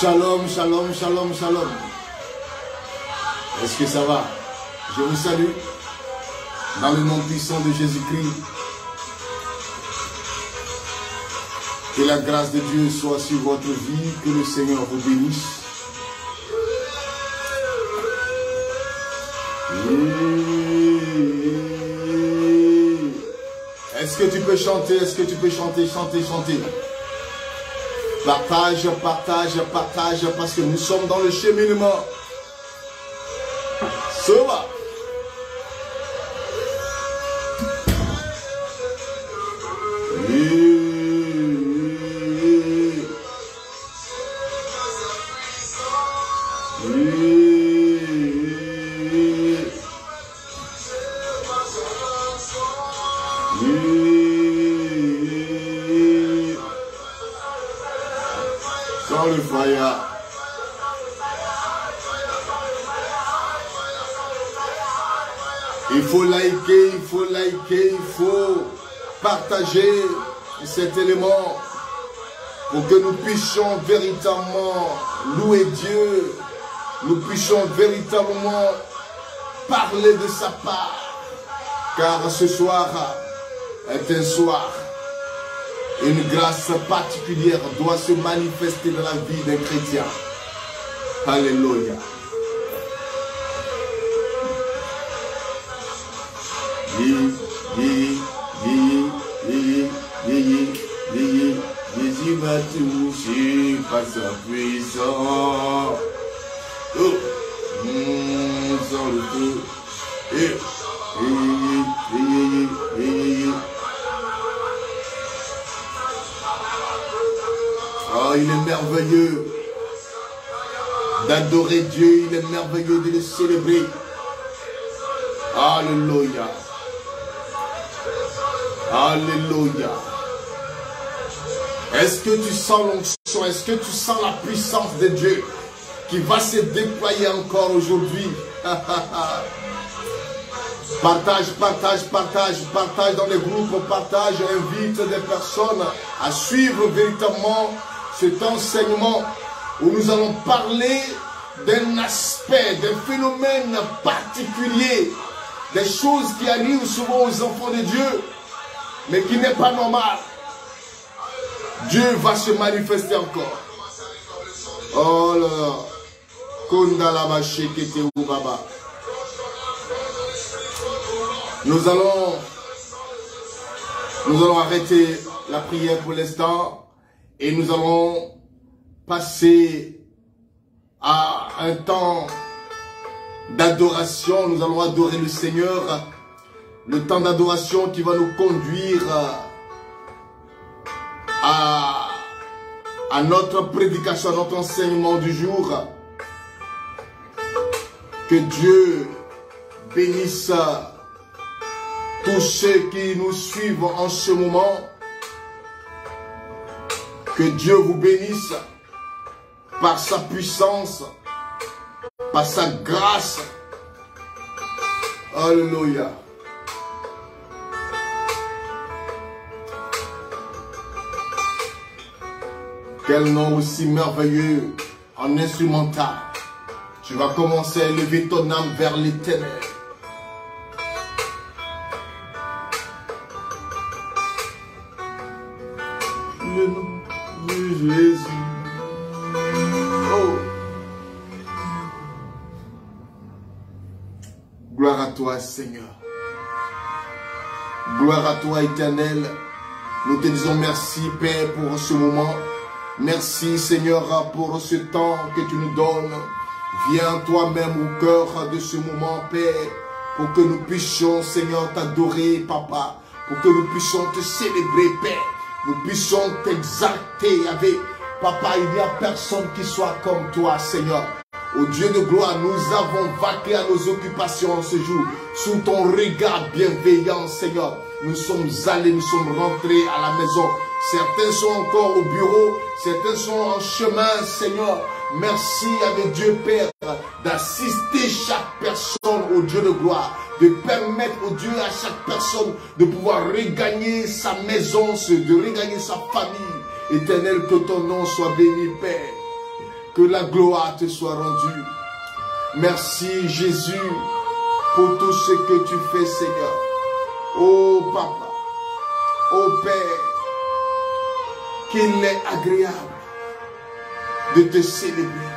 Shalom, shalom, shalom, shalom. Est-ce que ça va? Je vous salue dans le nom puissant de Jésus-Christ. Que la grâce de Dieu soit sur votre vie, que le Seigneur vous bénisse. Est-ce que tu peux chanter? Est-ce que tu peux chanter, chanter, chanter? Partage, partage, partage, parce que nous sommes dans le cheminement. Ça va. Il faut partager cet élément pour que nous puissions véritablement louer Dieu, nous puissions véritablement parler de sa part, car ce soir est un soir, une grâce particulière doit se manifester dans la vie d'un chrétien. Alléluia. Jésus m'a touché par sa puissance. Oh, sans le feu. Oh, il est merveilleux d'adorer Dieu, il est merveilleux de le célébrer. Alléluia. Alléluia. Est-ce que tu sens l'onction? Est-ce que tu sens la puissance de Dieu qui va se déployer encore aujourd'hui? Partage, partage, partage, partage dans les groupes, partage, invite des personnes à suivre véritablement cet enseignement où nous allons parler d'un aspect, d'un phénomène particulier, des choses qui arrivent souvent aux enfants de Dieu, mais qui n'est pas normal. Dieu va se manifester encore. Oh là là. Kondalaba shekete ubaba. Nous allons arrêter la prière pour l'instant et nous allons passer à un temps d'adoration. Nous allons adorer le Seigneur. Le temps d'adoration qui va nous conduire à notre prédication, à notre enseignement du jour. Que Dieu bénisse tous ceux qui nous suivent en ce moment. Que Dieu vous bénisse par sa puissance, par sa grâce. Alléluia. Quel nom aussi merveilleux en instrumental. Tu vas commencer à élever ton âme vers l'Éternel. Le nom de Jésus. Oh. Gloire à toi, Seigneur. Gloire à toi, Éternel. Nous te disons merci, Père, pour ce moment. Merci, Seigneur, pour ce temps que tu nous donnes. Viens toi-même au cœur de ce moment, Père, pour que nous puissions, Seigneur, t'adorer, Papa, pour que nous puissions te célébrer, Père. Nous puissions t'exalter avec, Papa, il n'y a personne qui soit comme toi, Seigneur. Ô Dieu de gloire, nous avons vaqué à nos occupations ce jour, sous ton regard bienveillant, Seigneur. Nous sommes allés, nous sommes rentrés à la maison. Certains sont encore au bureau, certains sont en chemin, Seigneur. Merci avec Dieu Père d'assister chaque personne au Dieu de gloire, de permettre au Dieu à chaque personne de pouvoir regagner sa maison, de regagner sa famille. Éternel, que ton nom soit béni, Père. Que la gloire te soit rendue. Merci Jésus pour tout ce que tu fais, Seigneur. Oh Papa, oh Père, qu'il est agréable de te célébrer.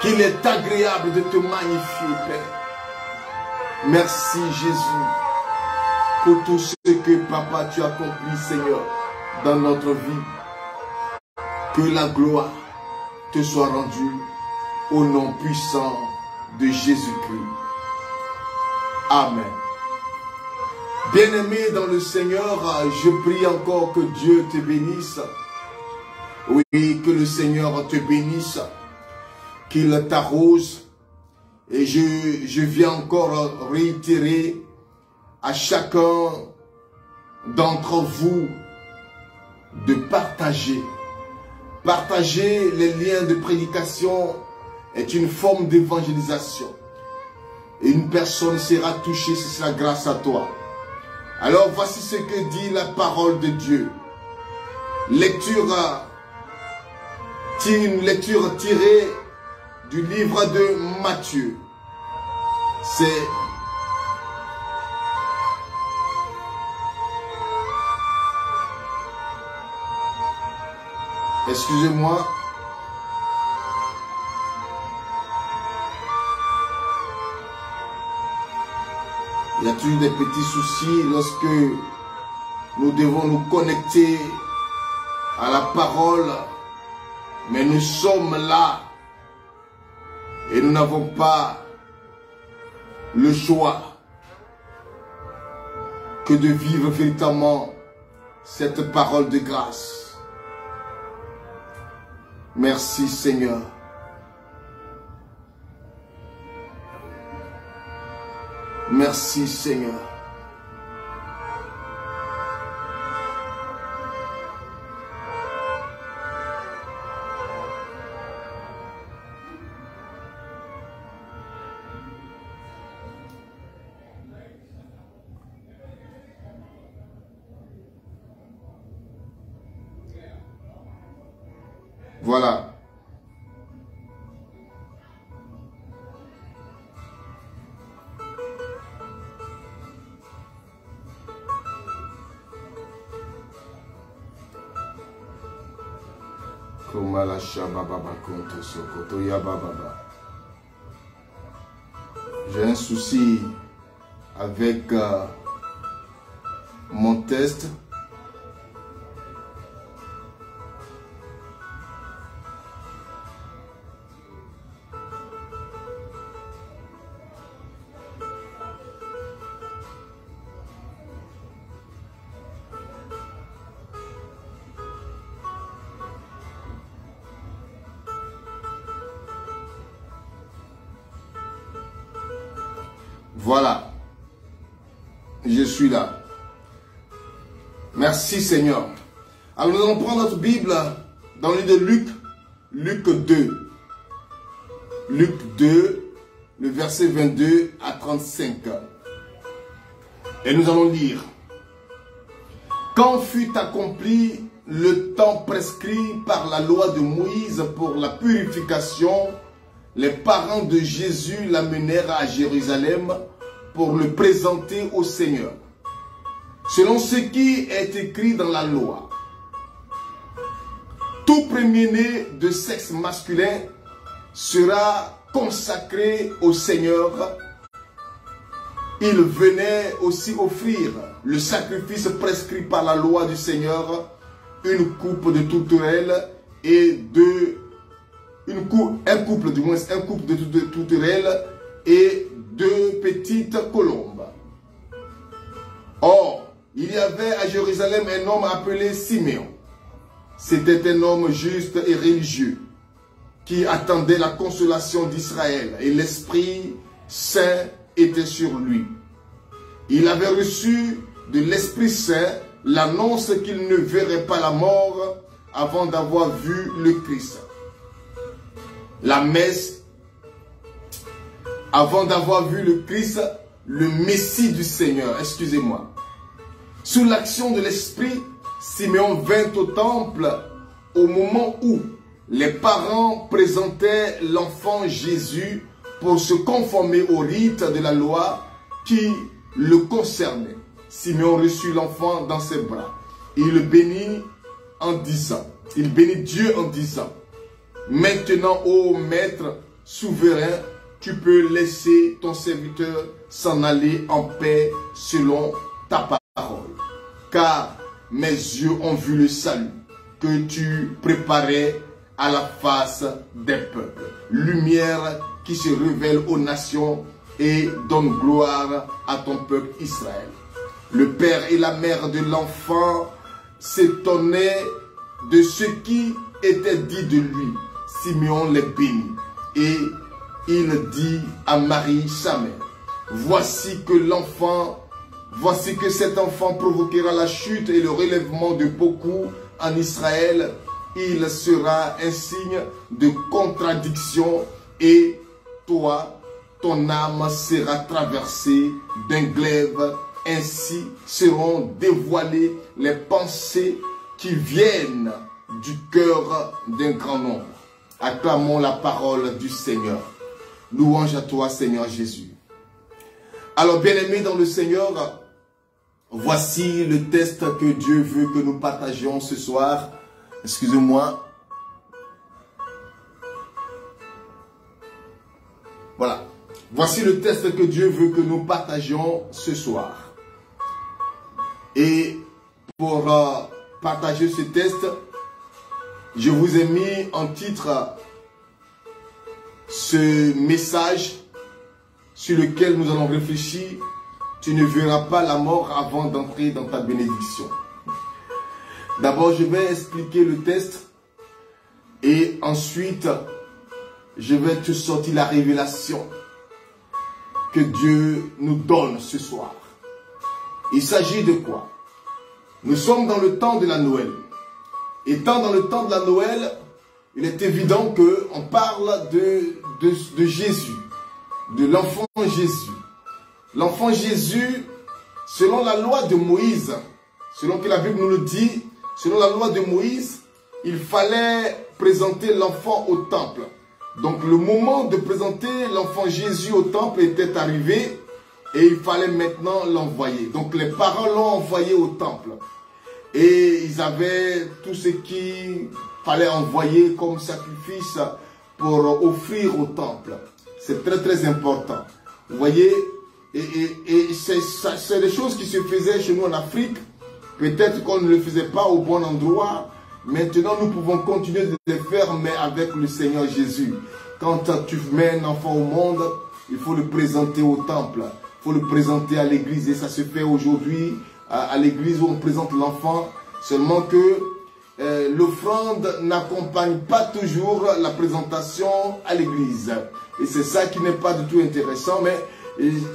Qu'il est agréable de te magnifier, Père. Merci Jésus pour tout ce que, Papa, tu as accompli, Seigneur, dans notre vie. Que la gloire te soit rendue au nom puissant de Jésus-Christ. Amen. Bien-aimé dans le Seigneur, je prie encore que Dieu te bénisse. Oui, que le Seigneur te bénisse, qu'il t'arrose. Et je viens encore réitérer à chacun d'entre vous de partager. Partager les liens de prédication est une forme d'évangélisation. Et une personne sera touchée, ce sera grâce à toi. Alors voici ce que dit la parole de Dieu. Une lecture tirée du livre de Matthieu. C'est excusez-moi. Il y a toujours des petits soucis lorsque nous devons nous connecter à la parole. Mais nous sommes là et nous n'avons pas le choix que de vivre véritablement cette parole de grâce. Merci Seigneur. Merci Seigneur. Voilà. J'ai un souci avec mon test. Voilà, je suis là. Merci Seigneur. Alors nous allons prendre notre Bible dans le livre de Luc, Luc 2. Luc 2, le verset 22 à 35. Et nous allons lire. Quand fut accompli le temps prescrit par la loi de Moïse pour la purification, les parents de Jésus l'amenèrent à Jérusalem pour le présenter au Seigneur, selon ce qui est écrit dans la loi. Tout premier-né de sexe masculin sera consacré au Seigneur. Il venait aussi offrir le sacrifice prescrit par la loi du Seigneur, une coupe de tourterelle et un couple de tourterelles et 2 petites colombes. Or, il y avait à Jérusalem un homme appelé Siméon. C'était un homme juste et religieux qui attendait la consolation d'Israël, et l'Esprit Saint était sur lui. Il avait reçu de l'Esprit Saint l'annonce qu'il ne verrait pas la mort avant d'avoir vu le Christ. La messe, avant d'avoir vu le Christ, le Messie du Seigneur, excusez-moi. Sous l'action de l'Esprit, Siméon vint au temple au moment où les parents présentaient l'enfant Jésus pour se conformer au rite de la loi qui le concernait. Siméon reçut l'enfant dans ses bras. Il bénit Dieu en disant, maintenant, ô Maître souverain, tu peux laisser ton serviteur s'en aller en paix selon ta parole. Car mes yeux ont vu le salut que tu préparais à la face des peuples. Lumière qui se révèle aux nations et donne gloire à ton peuple Israël. Le père et la mère de l'enfant s'étonnaient de ce qui était dit de lui. Simeon les bénit et il dit à Marie sa mère, voici que cet enfant provoquera la chute et le relèvement de beaucoup en Israël. Il sera un signe de contradiction et toi, ton âme sera traversée d'un glaive. Ainsi seront dévoilées les pensées qui viennent du cœur d'un grand nombre. Acclamons la parole du Seigneur. Louange à toi, Seigneur Jésus. Alors, bien-aimés dans le Seigneur, voici le test que Dieu veut que nous partagions ce soir. Excusez-moi. Voilà. Voici le test que Dieu veut que nous partagions ce soir. Et pour partager ce test, je vous ai mis en titre ce message sur lequel nous allons réfléchir. Tu ne verras pas la mort avant d'entrer dans ta bénédiction. D'abord, je vais expliquer le test et ensuite, je vais te sortir la révélation que Dieu nous donne ce soir. Il s'agit de quoi? Nous sommes dans le temps de la Noël. Étant dans le temps de la Noël, il est évident qu'on parle de Jésus, de l'enfant Jésus. L'enfant Jésus, selon la loi de Moïse, selon que la Bible nous le dit, selon la loi de Moïse, il fallait présenter l'enfant au temple. Donc le moment de présenter l'enfant Jésus au temple était arrivé et il fallait maintenant l'envoyer. Donc les parents l'ont envoyé au temple. Et ils avaient tout ce qu'il fallait envoyer comme sacrifice pour offrir au temple. C'est très très important. Vous voyez, et c'est des choses qui se faisaient chez nous en Afrique. Peut-être qu'on ne le faisait pas au bon endroit. Maintenant, nous pouvons continuer de le faire, mais avec le Seigneur Jésus. Quand tu mets un enfant au monde, il faut le présenter au temple. Il faut le présenter à l'église. Et ça se fait aujourd'hui à l'église où on présente l'enfant. Seulement que l'offrande n'accompagne pas toujours la présentation à l'église. Et c'est ça qui n'est pas du tout intéressant. Mais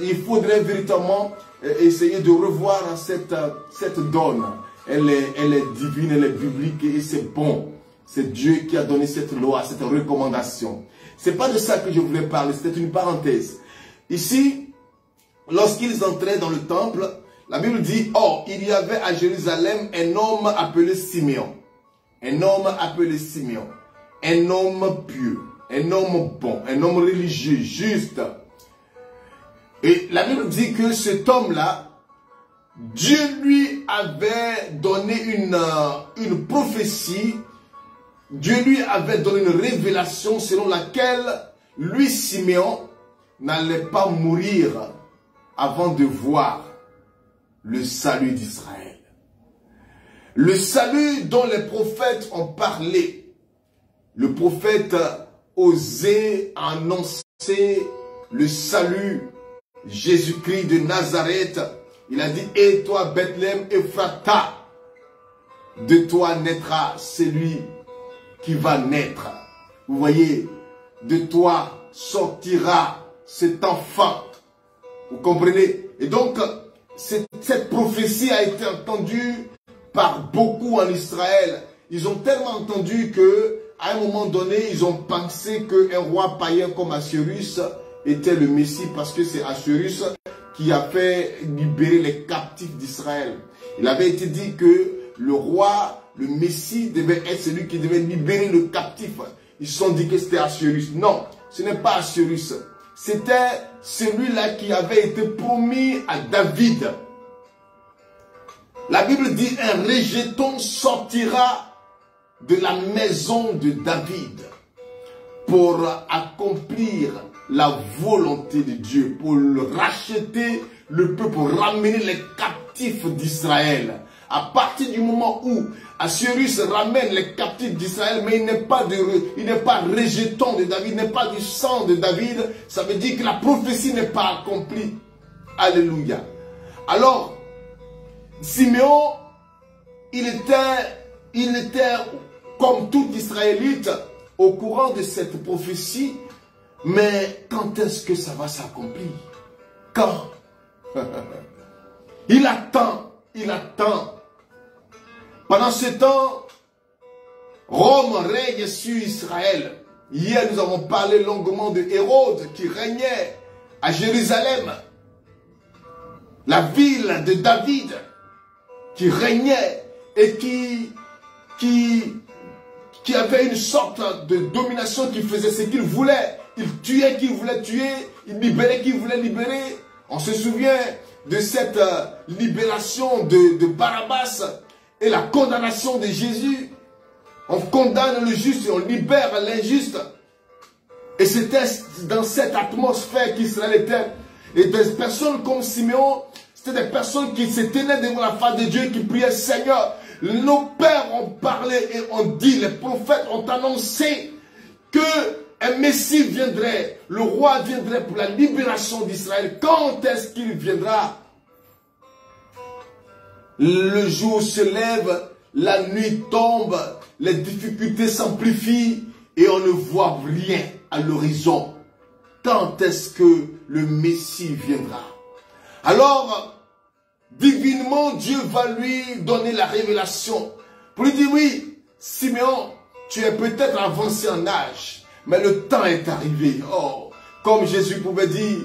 il faudrait véritablement essayer de revoir cette donne. Elle est divine, elle est biblique et c'est bon. C'est Dieu qui a donné cette loi, cette recommandation. C'est pas de ça que je voulais parler, c'était une parenthèse. Ici, lorsqu'ils entraient dans le temple, la Bible dit, oh, il y avait à Jérusalem un homme appelé Siméon. Un homme appelé Siméon. Un homme pieux, un homme bon, un homme religieux, juste. Et la Bible dit que cet homme-là, Dieu lui avait donné une prophétie, Dieu lui avait donné une révélation selon laquelle lui, Siméon, n'allait pas mourir avant de voir le salut d'Israël. Le salut dont les prophètes ont parlé. Le prophète osait annoncer le salut, Jésus-Christ de Nazareth. Il a dit, et toi, Bethléem, Ephrata, de toi naîtra celui qui va naître. Vous voyez, de toi sortira cet enfant. Vous comprenez? Et donc, cette prophétie a été entendue par beaucoup en Israël. Ils ont tellement entendu que, à un moment donné, ils ont pensé qu'un roi païen comme Assuérus était le Messie, parce que c'est Assuérus qui a fait libérer les captifs d'Israël. Il avait été dit que le roi, le Messie, devait être celui qui devait libérer le captif. Ils se sont dit que c'était Assuérus. Non, ce n'est pas Assuérus. C'était celui-là qui avait été promis à David. La Bible dit, un rejeton sortira de la maison de David pour accomplir la volonté de Dieu, pour racheter le peuple, pour ramener les captifs d'Israël. À partir du moment où Assuérus ramène les captifs d'Israël, mais il n'est pas rejeton de David, il n'est pas du sang de David, ça veut dire que la prophétie n'est pas accomplie. Alléluia. Alors, Siméon, il était comme tout Israélite au courant de cette prophétie. Mais quand est-ce que ça va s'accomplir? Quand? Il attend, il attend. Pendant ce temps, Rome règne sur Israël. Hier, nous avons parlé longuement de Hérode qui régnait à Jérusalem. La ville de David qui régnait et qui avait une sorte de domination, qui faisait ce qu'il voulait. Il tuait qui voulait tuer, il libérait qui voulait libérer. On se souvient de cette libération de Barabbas et la condamnation de Jésus. On condamne le juste et on libère l'injuste. Et c'était dans cette atmosphère qu'Israël était. Et des personnes comme Simeon, c'était des personnes qui se tenaient devant la face de Dieu et qui priaient, Seigneur, nos pères ont parlé et ont dit, les prophètes ont annoncé qu'un Messie viendrait, le roi viendrait pour la libération d'Israël. Quand est-ce qu'il viendra? Le jour se lève, la nuit tombe, les difficultés s'amplifient et on ne voit rien à l'horizon. Quand est-ce que le Messie viendra? Alors, divinement, Dieu va lui donner la révélation. Pour lui dire, oui, Simeon, tu es peut-être avancé en âge, mais le temps est arrivé. Oh, comme Jésus pouvait dire,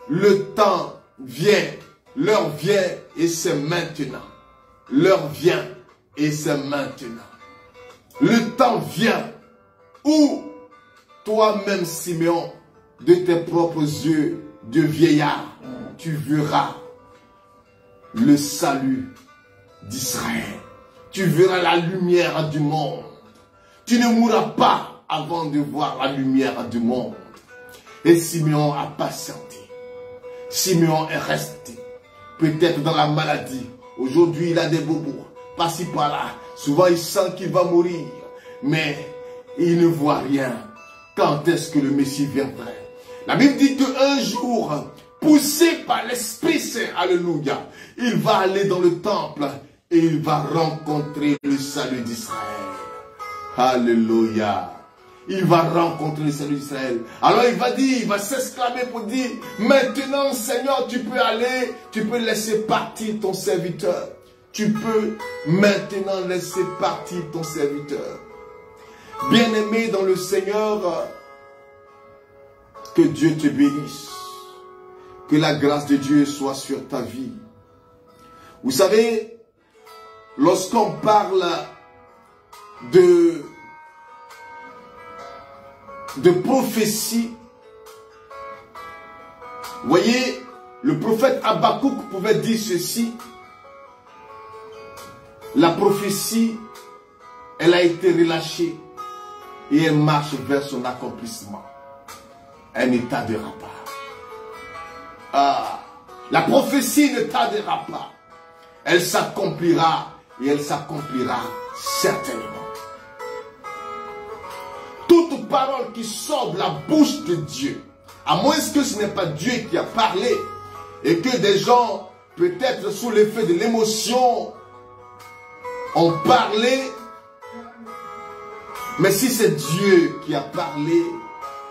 le temps vient, l'heure vient et c'est maintenant. L'heure vient et c'est maintenant. Le temps vient où toi-même, Simeon, de tes propres yeux de vieillard, tu verras le salut d'Israël. Tu verras la lumière du monde. Tu ne mourras pas avant de voir la lumière du monde. Et Simeon a patienté. Simeon est resté. Peut-être dans la maladie. Aujourd'hui, il a des bobos. Par-ci, par-là. Souvent, il sent qu'il va mourir. Mais il ne voit rien. Quand est-ce que le Messie viendrait? La Bible dit qu'un jour, poussé par l'Esprit Saint, alléluia, il va aller dans le temple et il va rencontrer le salut d'Israël. Alléluia. Il va rencontrer le salut d'Israël. Alors il va dire, il va s'exclamer pour dire, maintenant Seigneur, tu peux aller, tu peux laisser partir ton serviteur. Tu peux maintenant laisser partir ton serviteur. Bien-aimé dans le Seigneur, que Dieu te bénisse. Que la grâce de Dieu soit sur ta vie. Vous savez, lorsqu'on parle de prophétie, voyez, le prophète Habakkuk pouvait dire ceci. La prophétie, elle a été relâchée et elle marche vers son accomplissement. Elle ne tardera pas. La prophétie ne tardera pas. Elle s'accomplira et elle s'accomplira certainement. Toute parole qui sort de la bouche de Dieu, à moins que ce n'est pas Dieu qui a parlé et que des gens, peut-être sous l'effet de l'émotion, ont parlé, mais si c'est Dieu qui a parlé,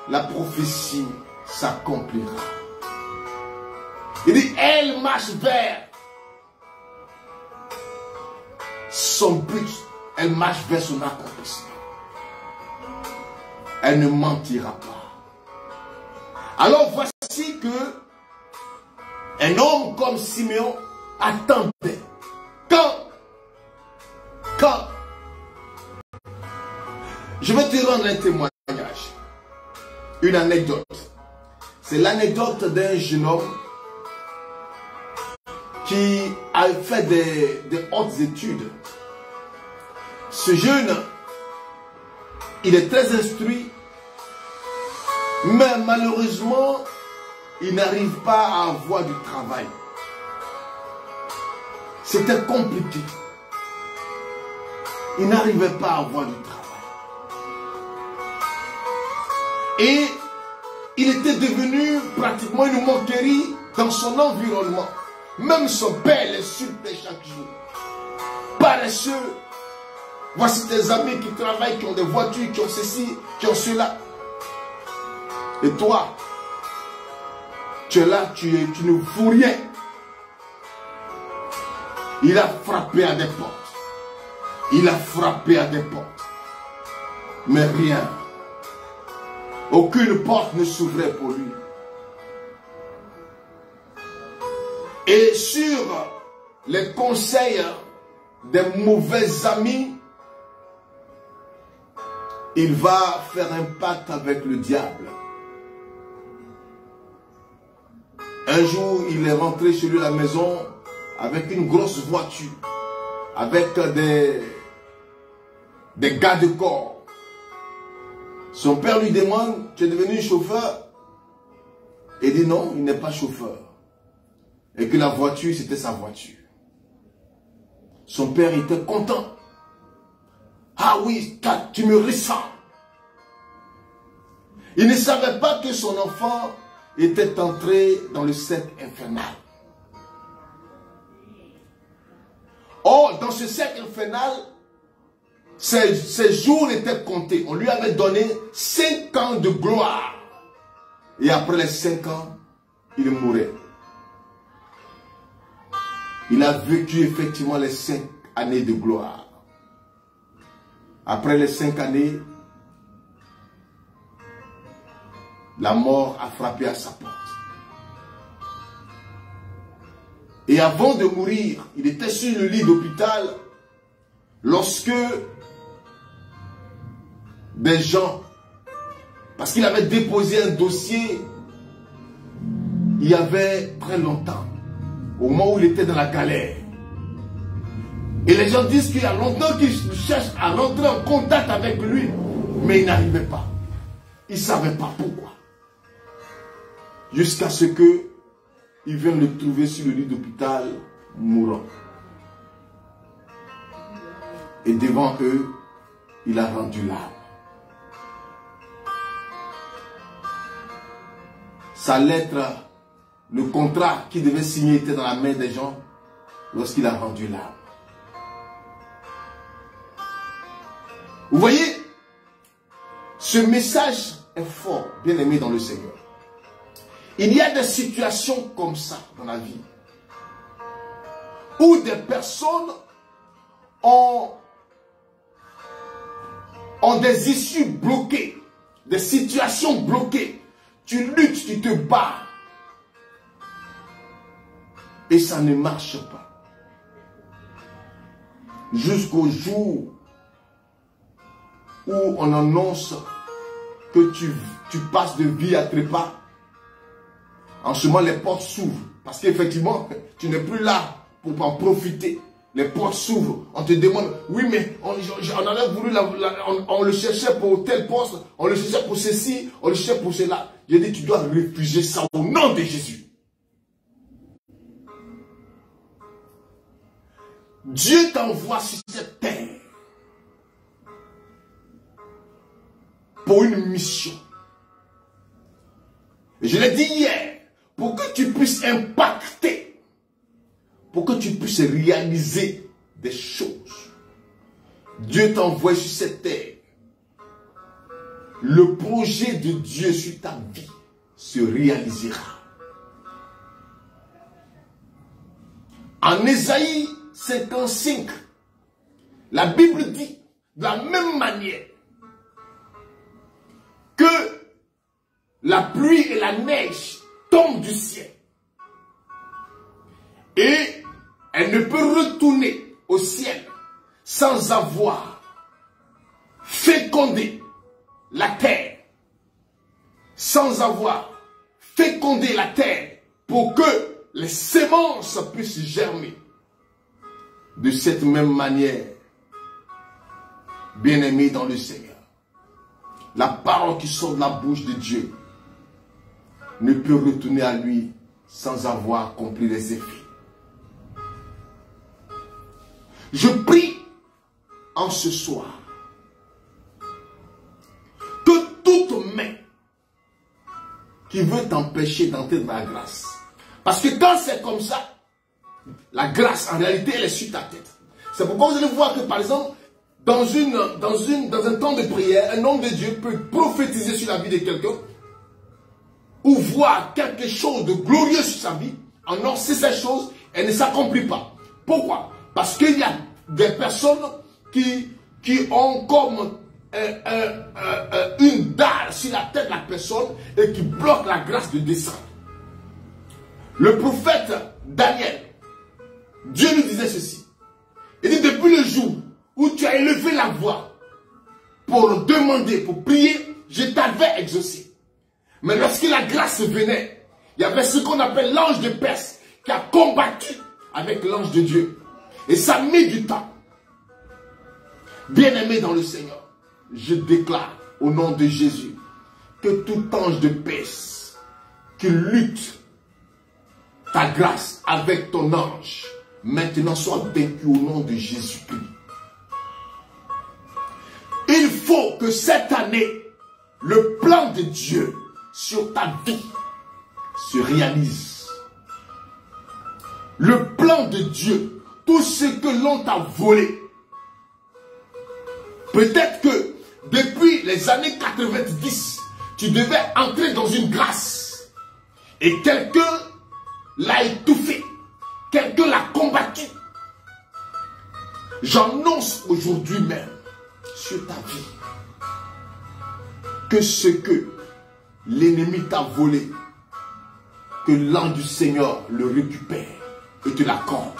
la prophétie s'accomplira. Il dit, elle marche vers son but, elle marche vers son accomplissement. Elle ne mentira pas. Alors voici que un homme comme Simeon attendait. Quand je vais te rendre un témoignage, une anecdote. C'est l'anecdote d'un jeune homme qui a fait des hautes études. Ce jeune, il est très instruit, mais malheureusement, il n'arrive pas à avoir du travail. C'était compliqué. Il n'arrivait pas à avoir du travail. Et il était devenu pratiquement une moquerie dans son environnement. Même son père l'insultait chaque jour. Paresseux. Voici tes amis qui travaillent, qui ont des voitures, qui ont ceci, qui ont cela. Et toi, tu es là, tu ne fous rien. Il a frappé à des portes. Il a frappé à des portes. Mais rien. Aucune porte ne s'ouvrait pour lui. Et sur les conseils des mauvais amis, il va faire un pacte avec le diable. Un jour, il est rentré chez lui à la maison avec une grosse voiture, avec des gardes-corps. Son père lui demande, tu es devenu chauffeur? Il dit non, il n'est pas chauffeur. Et que la voiture, c'était sa voiture. Son père était content. Ah oui, tu me ressembles. Il ne savait pas que son enfant était entré dans le cercle infernal. Or, dans ce cercle infernal, ses jours étaient comptés. On lui avait donné 5 ans de gloire. Et après les 5 ans, il mourait. Il a vécu effectivement les 5 années de gloire. Après les 5 années, la mort a frappé à sa porte. Et avant de mourir, il était sur le lit d'hôpital lorsque des gens, parce qu'il avait déposé un dossier il y avait très longtemps, au moment où il était dans la galère. Et les gens disent qu'il y a longtemps qu'il cherche à rentrer en contact avec lui, mais il n'arrivait pas. Il ne savait pas pourquoi. Jusqu'à ce que ils viennent le trouver sur le lit d'hôpital, mourant. Et devant eux, il a rendu l'âme. Sa lettre, le contrat qu'il devait signer était dans la main des gens lorsqu'il a rendu l'âme. Vous voyez, ce message est fort, bien aimé dans le Seigneur. Il y a des situations comme ça dans la vie où des personnes ont des issues bloquées, des situations bloquées. Tu luttes, tu te bats et ça ne marche pas. Jusqu'au jour où on annonce que tu passes de vie à trépas. En ce moment, les portes s'ouvrent. Parce qu'effectivement, tu n'es plus là pour en profiter. Les portes s'ouvrent. On te demande, oui, mais on avait voulu, on le cherchait pour tel poste, on le cherchait pour ceci, on le cherchait pour cela. J'ai dit, tu dois refuser ça au nom de Jésus. Dieu t'envoie sur cette terre pour une mission. Et je l'ai dit hier. Pour que tu puisses impacter, pour que tu puisses réaliser des choses. Dieu t'envoie sur cette terre. Le projet de Dieu sur ta vie se réalisera. En Ésaïe 55, la Bible dit de la même manière que la pluie et la neige tombe du ciel. Et elle ne peut retourner au ciel sans avoir fécondé la terre. Sans avoir fécondé la terre pour que les semences puissent germer. De cette même manière, bien-aimés dans le Seigneur, la parole qui sort de la bouche de Dieu ne peut retourner à lui sans avoir accompli les effets. Je prie en ce soir que toute main qui veut t'empêcher d'entrer dans la grâce, parce que quand c'est comme ça, la grâce en réalité elle est sur ta tête. C'est pourquoi vous allez voir que par exemple dans un temps de prière, un homme de Dieu peut prophétiser sur la vie de quelqu'un ou voir quelque chose de glorieux sur sa vie, alors c'est cette chose, elle ne s'accomplit pas. Pourquoi? Parce qu'il y a des personnes qui ont comme une dalle sur la tête de la personne et qui bloquent la grâce de descendre. Le prophète Daniel, Dieu lui disait ceci. Il dit, depuis le jour où tu as élevé la voix pour demander, pour prier, je t'avais exaucé. Mais lorsque la grâce venait, il y avait ce qu'on appelle l'ange de Perse qui a combattu avec l'ange de Dieu. Et ça a mis du temps. Bien-aimé dans le Seigneur, je déclare au nom de Jésus, que tout ange de paix qui lutte ta grâce avec ton ange, maintenant soit vaincu au nom de Jésus-Christ. Il faut que cette année, le plan de Dieu sur ta vie se réalise. Le plan de Dieu, tout ce que l'on t'a volé. Peut-être que depuis les années 90, tu devais entrer dans une grâce. Et quelqu'un l'a étouffé. Quelqu'un l'a combattu. J'annonce aujourd'hui même sur ta vie que ce que l'ennemi t'a volé, que l'ange du Seigneur le récupère et te l'accorde.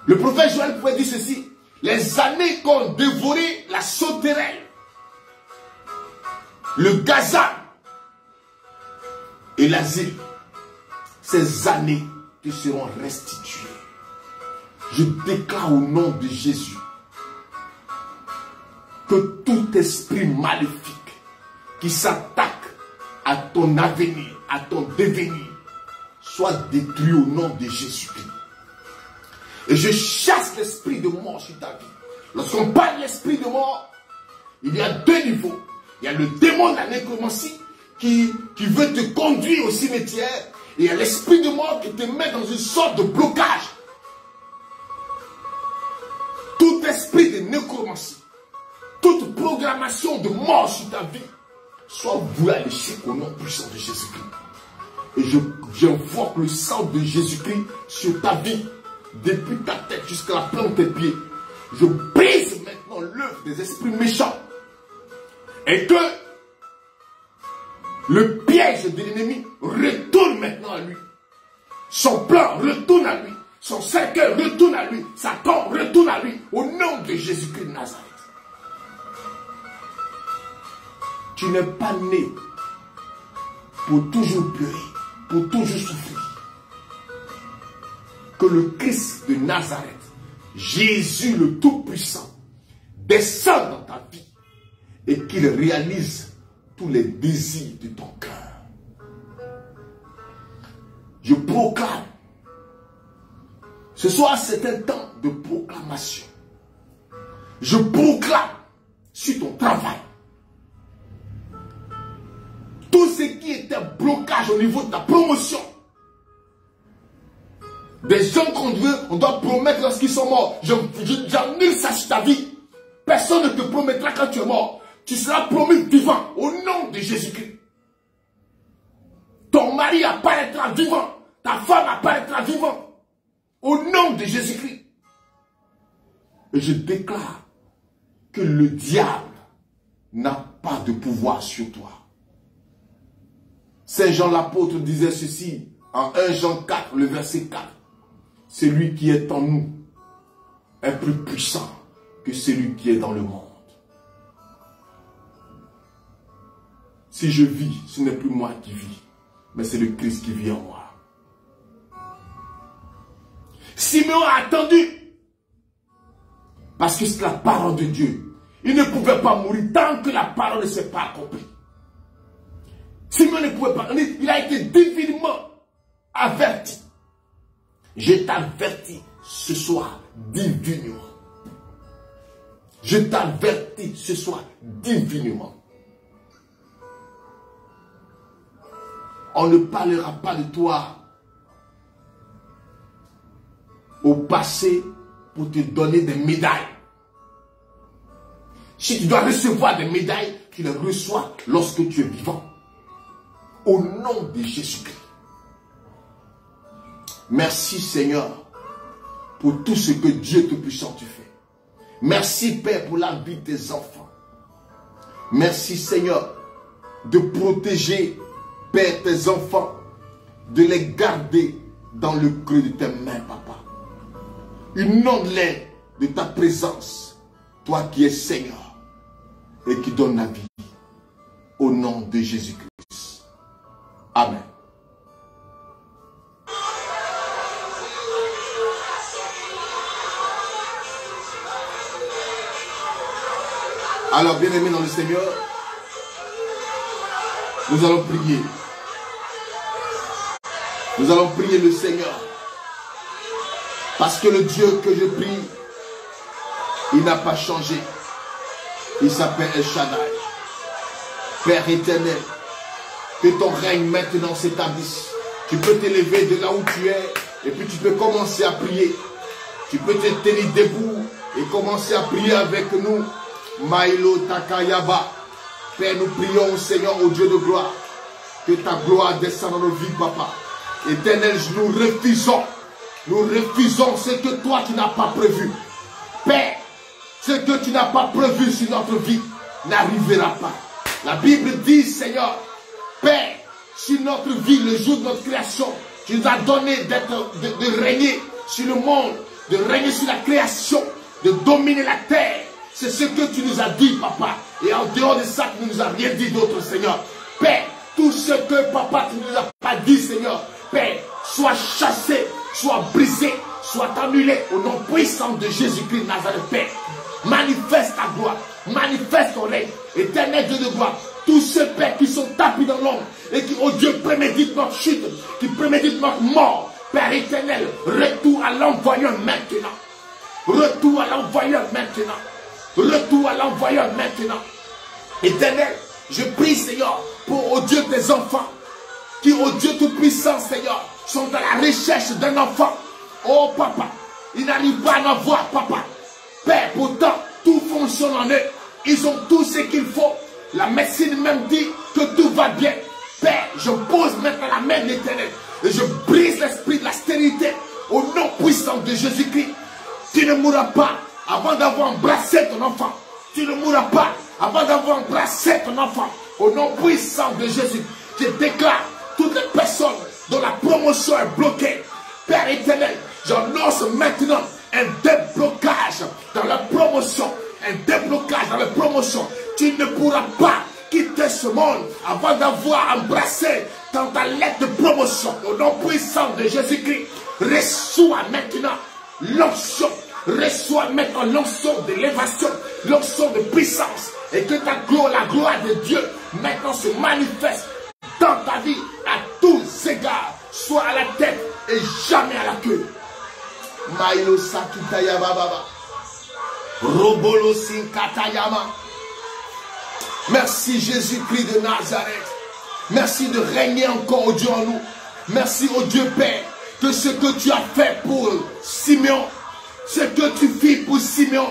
Le prophète Joël pouvait dire ceci: les années qu'ont dévoré la sauterelle, le gazan et l'asile, ces années te seront restituées. Je déclare au nom de Jésus que tout esprit maléfique qui s'attaque à ton avenir, à ton devenir, soit détruit au nom de Jésus-Christ. Et je chasse l'esprit de mort sur ta vie. Lorsqu'on parle de l'esprit de mort, il y a deux niveaux. Il y a le démon de la nécromancie qui veut te conduire au cimetière. Et il y a l'esprit de mort qui te met dans une sorte de blocage. Tout esprit de nécromancie, toute programmation de mort sur ta vie, soit vouée à l'échec au nom puissant de Jésus-Christ. Et j'invoque le sang de Jésus-Christ sur ta vie, depuis ta tête jusqu'à la plante de tes pieds. Je brise maintenant l'œuvre des esprits méchants. Et que le piège de l'ennemi retourne maintenant à lui. Son plan retourne à lui. Son cercueil retourne à lui. Sa tombe retourne à lui. Au nom de Jésus-Christ de Nazareth. Tu n'es pas né pour toujours pleurer, pour toujours souffrir. Que le Christ de Nazareth, Jésus le Tout-Puissant, descende dans ta vie et qu'il réalise tous les désirs de ton cœur. Je proclame. Ce soir, c'est un temps de proclamation. Je proclame sur ton travail. Tout ce qui était blocage au niveau de ta promotion. Des gens qu'on doit promettre lorsqu'ils sont morts. J'annule ça sur ta vie. Personne ne te promettra quand tu es mort. Tu seras promis vivant au nom de Jésus-Christ. Ton mari apparaîtra vivant. Ta femme apparaîtra vivant. Au nom de Jésus-Christ. Et je déclare que le diable n'a pas de pouvoir sur toi. Saint Jean l'apôtre disait ceci en 1 Jean 4, le verset 4. Celui qui est en nous est plus puissant que celui qui est dans le monde. Si je vis, ce n'est plus moi qui vis, mais c'est le Christ qui vit en moi. Simeon a attendu, parce que c'est la parole de Dieu. Il ne pouvait pas mourir tant que la parole ne s'est pas accomplie. Simeon ne pouvait pas, il a été divinement averti. Je t'avertis ce soir divinement. Je t'avertis ce soir divinement. On ne parlera pas de toi au passé pour te donner des médailles. Si tu dois recevoir des médailles, tu les reçois lorsque tu es vivant. Au nom de Jésus-Christ. Merci Seigneur pour tout ce que Dieu Tout-Puissant tu fais. Merci Père pour la vie de tes enfants. Merci Seigneur de protéger Père tes enfants, de les garder dans le creux de tes mains Papa. Inonde-les de ta présence, toi qui es Seigneur et qui donne la vie. Au nom de Jésus-Christ. Amen. Alors, bien-aimés dans le Seigneur, nous allons prier. Nous allons prier le Seigneur. Parce que le Dieu que je prie, il n'a pas changé. Il s'appelle El Shaddai. Père éternel, que ton règne maintenant s'établisse. Tu peux t'élever de là où tu es et puis tu peux commencer à prier. Tu peux te tenir debout et commencer à prier avec nous. Maïlo Takayaba. Père, nous prions au Seigneur, au Dieu de gloire. Que ta gloire descende dans nos vies, papa. Éternel, nous refusons ce que toi tu n'as pas prévu. Père, ce que tu n'as pas prévu sur notre vie n'arrivera pas. La Bible dit, Seigneur, Père, sur notre vie, le jour de notre création, tu nous as donné de régner sur le monde, de régner sur la création, de dominer la terre. C'est ce que tu nous as dit, papa. Et en dehors de ça, tu ne nous as rien dit d'autre, Seigneur. Père, tout ce que, papa, tu ne nous as pas dit, Seigneur, Père, soit chassé, soit brisé, soit annulé au nom puissant de Jésus-Christ de Nazareth, Père. Manifeste ta gloire, manifeste ton règne, éternel Dieu de gloire. Tous ceux, Père, qui sont tapis dans l'ombre et qui, oh Dieu, préméditent notre chute, qui préméditent notre mort, Père éternel, retour à l'envoyeur maintenant. Retour à l'envoyeur maintenant. Retour à l'envoyeur maintenant. Éternel, je prie, Seigneur, pour, oh Dieu, tes enfants, qui, oh Dieu tout-puissant, Seigneur, sont à la recherche d'un enfant. Oh, papa, ils n'arrivent pas à en avoir, papa. Père, pourtant, tout fonctionne en eux. Ils ont tout ce qu'il faut. La médecine même dit que tout va bien. Père, je pose maintenant la main de l'Éternel et je brise l'esprit de la stérilité au nom puissant de Jésus-Christ. Tu ne mourras pas avant d'avoir embrassé ton enfant. Tu ne mourras pas avant d'avoir embrassé ton enfant. Au nom puissant de Jésus, je déclare toutes les personnes dont la promotion est bloquée. Père éternel, j'annonce maintenant un déblocage dans la promotion. Un déblocage dans la promotion. Tu ne pourras pas quitter ce monde avant d'avoir embrassé dans ta lettre de promotion. Au nom puissant de Jésus-Christ, reçois maintenant l'onction. Reçois maintenant l'onction d'élévation, l'onction de puissance. Et que ta gloire, la gloire de Dieu, maintenant se manifeste dans ta vie à tous égards. Soit à la tête et jamais à la queue. Maïlo Sakitayaba Baba. Robolo Sinkatayama. Merci Jésus-Christ de Nazareth. Merci de régner encore, oh Dieu, en nous. Merci, oh Dieu Père, que ce que tu as fait pour Simeon, ce que tu fis pour Simeon,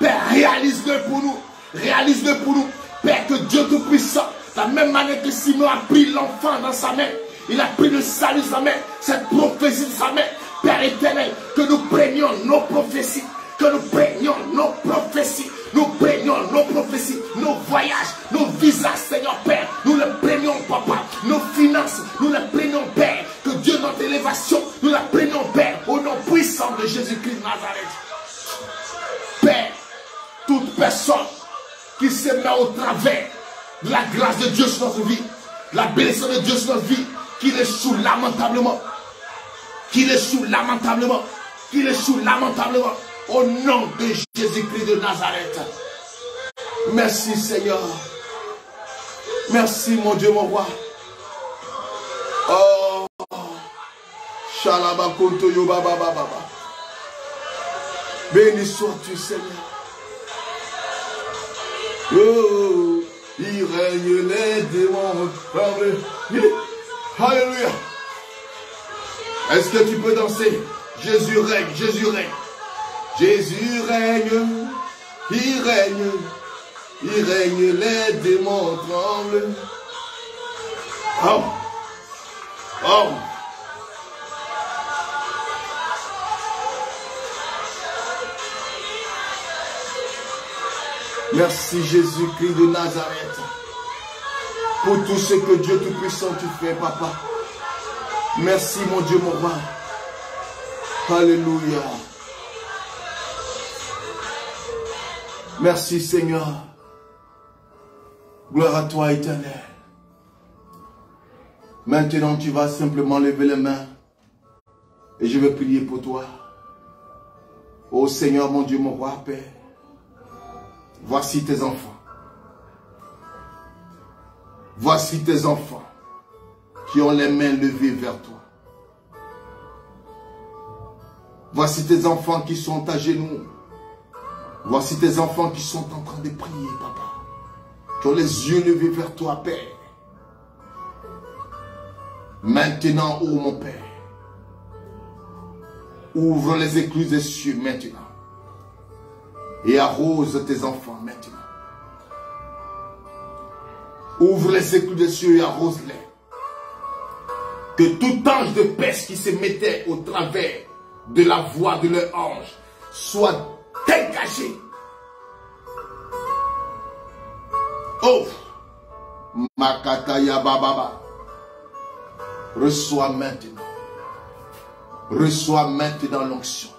Père, réalise-le pour nous. Réalise-le pour nous. Père, que Dieu Tout-Puissant, de la même manière que Simeon a pris l'enfant dans sa main, il a pris le salut de sa main, cette prophétie de sa main. Père éternel, que nous prenions nos prophéties. Que nous prenions nos prophéties, nous prenions nos prophéties, nos voyages, nos visas, Seigneur Père, nous les prenions, Papa, nos finances, nous les prenions, Père, que Dieu, notre élévation, nous la prenions, Père, au nom puissant de Jésus-Christ de Nazareth. Père, toute personne qui se met au travers de la grâce de Dieu sur notre vie, la bénédiction de Dieu sur notre vie, qu'il échoue lamentablement, qu'il échoue lamentablement, qu'il échoue lamentablement. Au nom de Jésus-Christ de Nazareth. Merci Seigneur. Merci mon Dieu, mon roi. Oh. Shalabakonto Yobaba Baba. Béni sois-tu Seigneur. Oh, il règne les démons. Alléluia. Est-ce que tu peux danser? Jésus règne, Jésus règne. Jésus règne, il règne, les démons tremblent. Oh, oh. Merci Jésus-Christ de Nazareth pour tout ce que Dieu Tout-Puissant tu fais, papa. Merci mon Dieu, mon roi. Alléluia. Merci Seigneur. Gloire à toi éternel. Maintenant tu vas simplement lever les mains. Et je vais prier pour toi. Ô Seigneur mon Dieu, mon roi, Père. Voici tes enfants. Voici tes enfants qui ont les mains levées vers toi. Voici tes enfants qui sont à genoux. Voici tes enfants qui sont en train de prier, papa. Qui ont les yeux levés vers toi, Père. Maintenant, ô mon Père, ouvre les écluses des cieux maintenant. Et arrose tes enfants maintenant. Ouvre les écluses des cieux et arrose-les. Que tout ange de peste qui se mettait au travers de la voix de leur ange soit dégagé. Oh, Makataya Bababa, reçois maintenant l'onction.